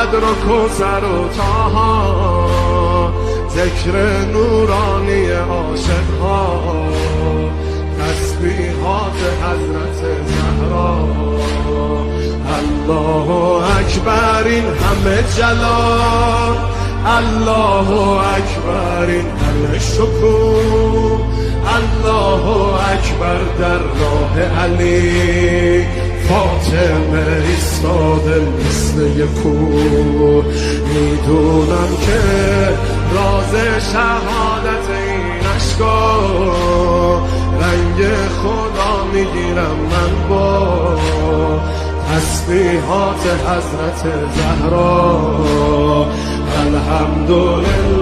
قدر و کوثر و طاها، ذکر نورانی عاشق ها، تسبیحات حضرت زهرا. الله اکبر این همه جلال، الله اکبر این همه شکوه، الله اکبر در راه علی، فاطمه ایستاده مثل یک کوه. میدونم که راز شهادت این اشکا، رنگ خدا میگیرم من با تسبیحات حضرت زهرا. الحمدلله